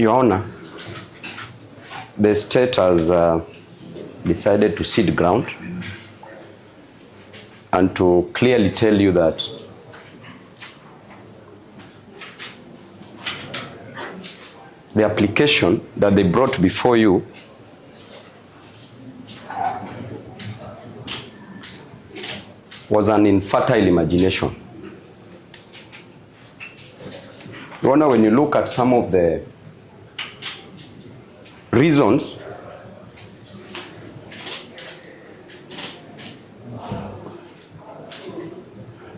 Your Honor, the state has decided to cede ground and to clearly tell you that the application that they brought before you was an infertile imagination. Your Honor, when you look at some of the reasons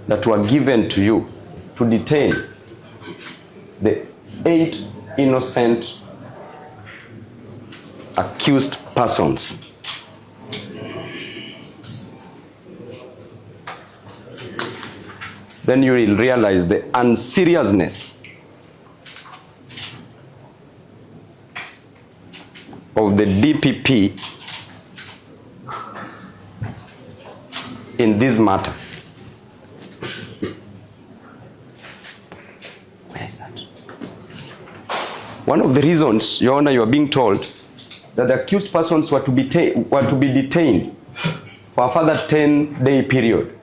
that were given to you to detain the 8 innocent accused persons, then you will realize the unseriousness of the DPP in this matter. Where is that? One of the reasons, Your Honor, you are being told that the accused persons were to be detained for a further 10-day period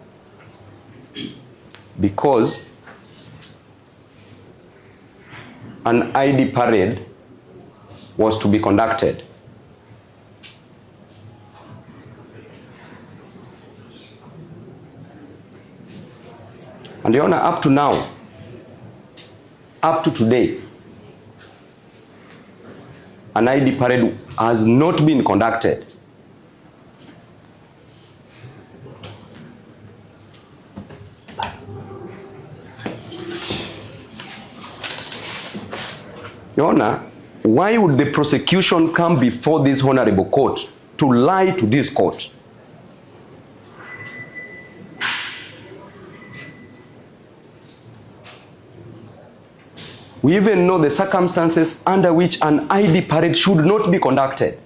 because an ID parade was to be conducted. And Your Honor, up to now, up to today, an ID parade has not been conducted. Your Honor, why would the prosecution come before this honorable court to lie to this court? We even know the circumstances under which an ID parade should not be conducted.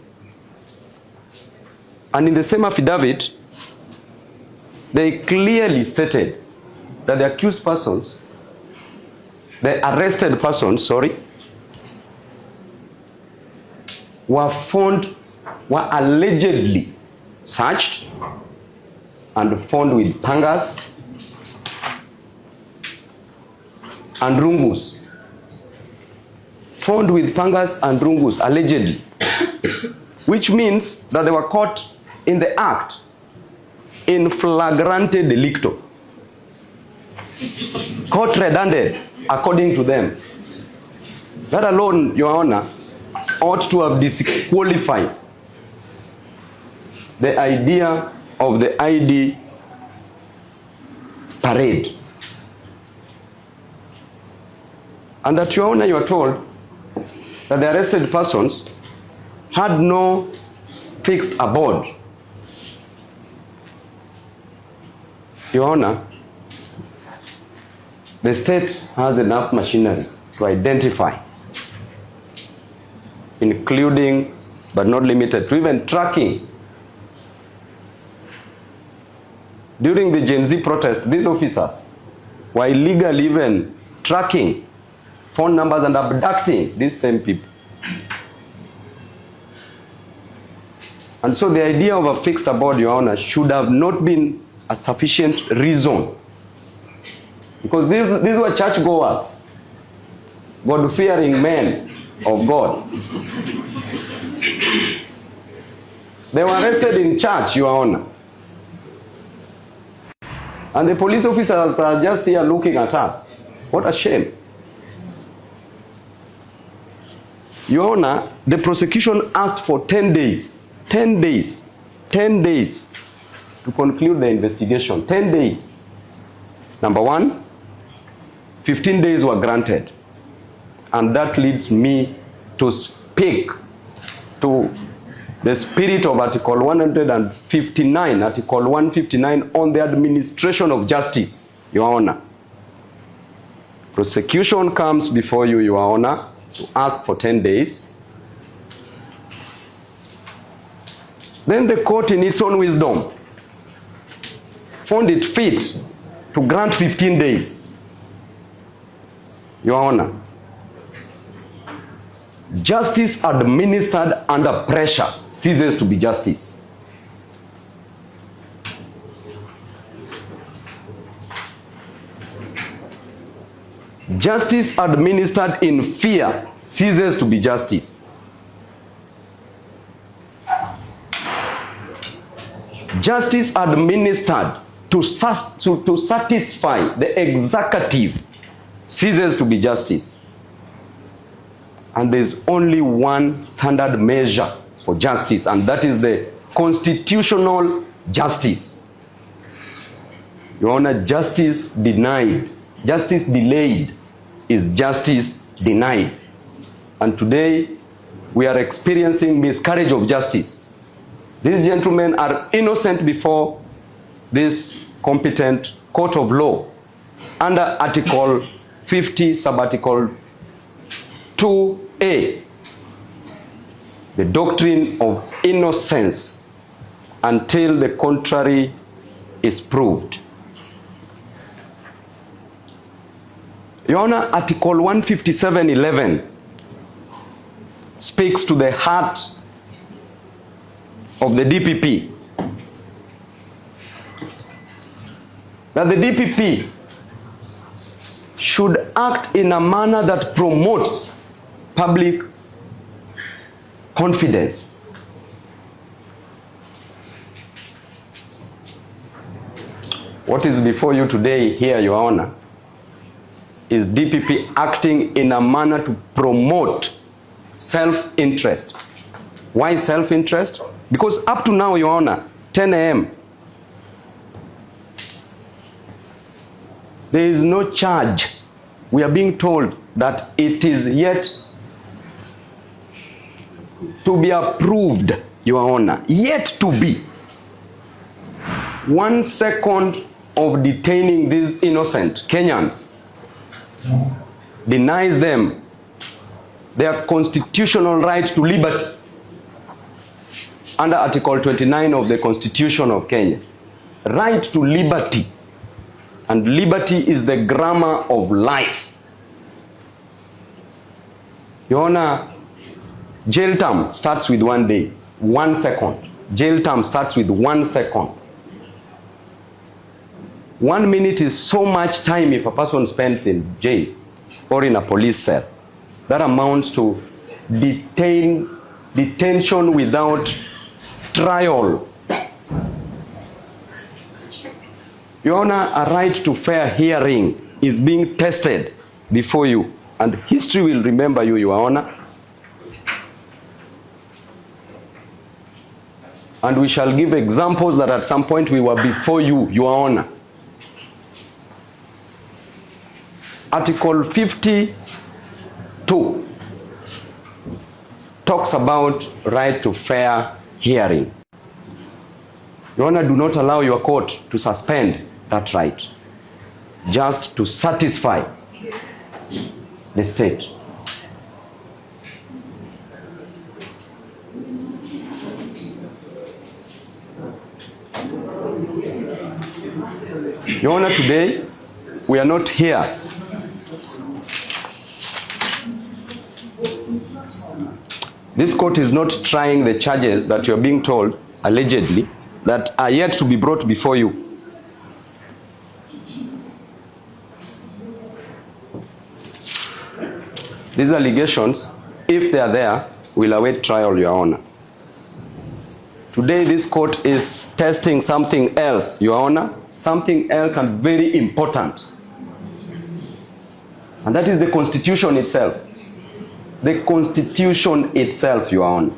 And in the same affidavit, they clearly stated that the accused persons, the arrested persons, were allegedly searched and found with pangas and rungus. Found with pangas and rungus, allegedly. Which means that they were caught in the act, in flagrante delicto. Court red-handed, according to them. That alone, Your Honor, ought to have disqualified the idea of the ID parade. And that, Your Honor, you are told that the arrested persons had no fixed abode. Your Honor, the state has enough machinery to identify, including but not limited to even tracking. During the Gen Z protest, these officers were illegally even tracking phone numbers and abducting these same people. And so the idea of a fixed abode, Your Honor, should have not been a sufficient reason. Because these were churchgoers, God-fearing men of God. They were arrested in church, Your Honor. And the police officers are just here looking at us. What a shame. Your Honor, the prosecution asked for 10 days. 10 days. 10 days to conclude the investigation. 10 days. Number one, 15 days were granted. And that leads me to speak to the spirit of Article 159, Article 159 on the administration of justice, Your Honor. Prosecution comes before you, Your Honor, to ask for 10 days. Then the court, in its own wisdom, found it fit to grant 15 days. Your Honor, Justice administered under pressure ceases to be justice. Justice administered in fear ceases to be justice. Justice administered to satisfy the executive ceases to be justice. And there's only one standard measure for justice, and that is the constitutional justice. Your Honor, justice denied, justice delayed is justice denied. And today we are experiencing miscarriage of justice. These gentlemen are innocent before this competent court of law under Article 50, Subarticle 2A, the doctrine of innocence until the contrary is proved. Your Honor, Article 157.11 speaks to the heart of the DPP. That the DPP should act in a manner that promotes public confidence. What is before you today here, Your Honor, is DPP acting in a manner to promote self-interest. Why self-interest? Because up to now, Your Honor, 10 a.m., there is no charge. We are being told that it is yet to be approved, Your Honor. Yet to be. 1 second of detaining these innocent Kenyans denies them their constitutional right to liberty under Article 29 of the Constitution of Kenya. Right to liberty. And liberty is the grammar of life. Your Honor, jail term starts with 1 day, 1 second. Jail term starts with 1 second. 1 minute is so much time if a person spends in jail or in a police cell. That amounts to detention without trial. Your Honor, a right to fair hearing is being tested before you, and history will remember you, Your Honor. And we shall give examples that at some point we were before you, Your Honor. Article 52 talks about right to fair hearing. Your Honor, do not allow your court to suspend that right, just to satisfy the state. Your Honor, today we are not here this court is not trying the charges that you are being told, allegedly, that are yet to be brought before you. These allegations, if they are there, will await trial, Your Honor. Today this court is testing something else, Your Honor, something else and very important. And that is the Constitution itself. The Constitution itself, Your Honor.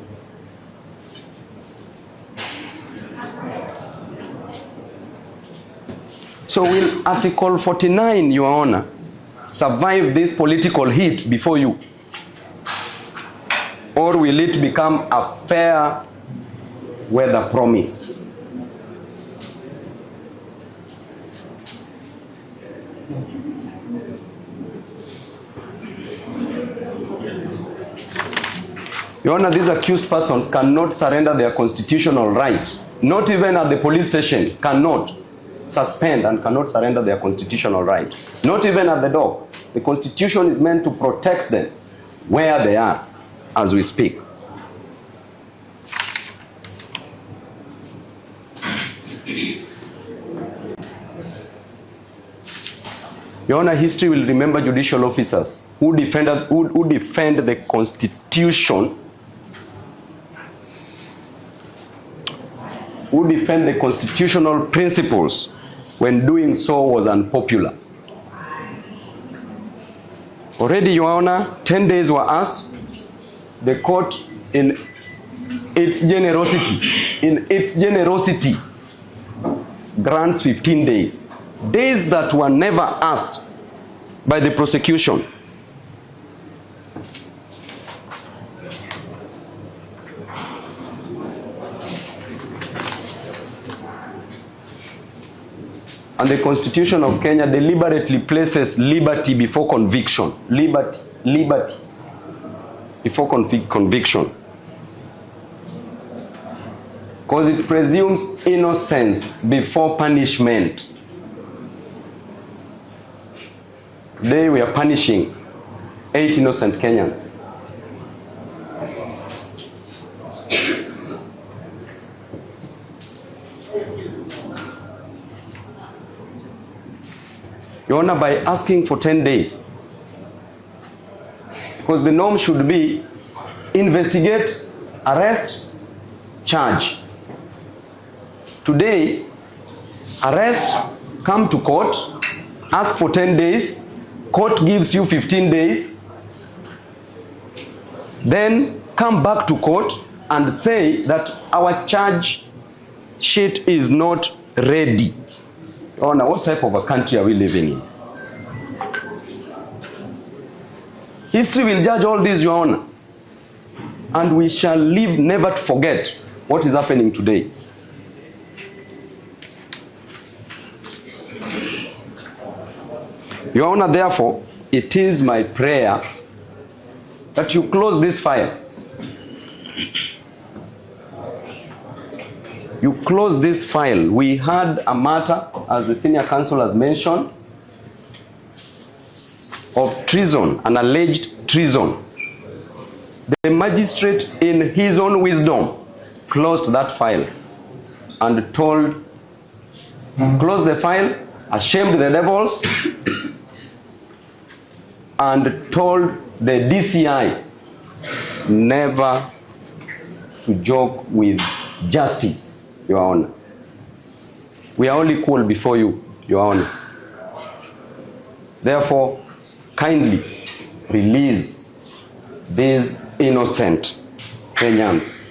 So will Article 49, Your Honor, survive this political heat before you? Or will it become a fair weather promise? Your Honor, these accused persons cannot surrender their constitutional right. Not even at the police station, cannot suspend and cannot surrender their constitutional right. Not even at the door. The Constitution is meant to protect them where they are. as we speak. Your Honor, history will remember judicial officers who defend the Constitution, who defend the constitutional principles when doing so was unpopular. Already, Your Honor, 10 days were asked. The court, in its generosity, grants 15 days. Days that were never asked by the prosecution. And the Constitution of Kenya deliberately places liberty before conviction. Liberty before conviction. Because it presumes innocence before punishment. Today we are punishing 8 innocent Kenyans. Your Honor, by asking for 10 days, because the norm should be investigate, arrest, charge. Today, arrest, come to court, ask for 10 days, court gives you 15 days, then come back to court and say that our charge sheet is not ready. Your Honor, what type of a country are we living in? History will judge all this, Your Honor. And we shall live never to forget what is happening today. Your Honor, therefore, it is my prayer that you close this file. You close this file. We had a matter, as the senior counsel has mentioned, of treason, an alleged treason. The magistrate, in his own wisdom, closed that file and told, close the file, ashamed the devils, and told the DCI never to joke with justice, Your Honor. We are all equal before you, Your Honor. Therefore, kindly release these innocent Kenyans.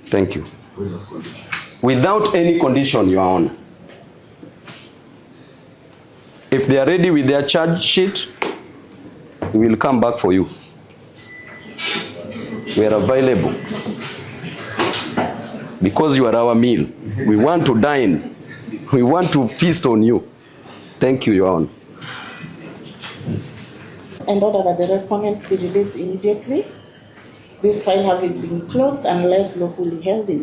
Thank you. Without any condition, Your Honor. If they are ready with their charge sheet, we will come back for you. We are available. Because you are our meal. We want to dine. We want to feast on you. Thank you, Your Honor. And order that the respondents be released immediately. This file having been closed unless lawfully held in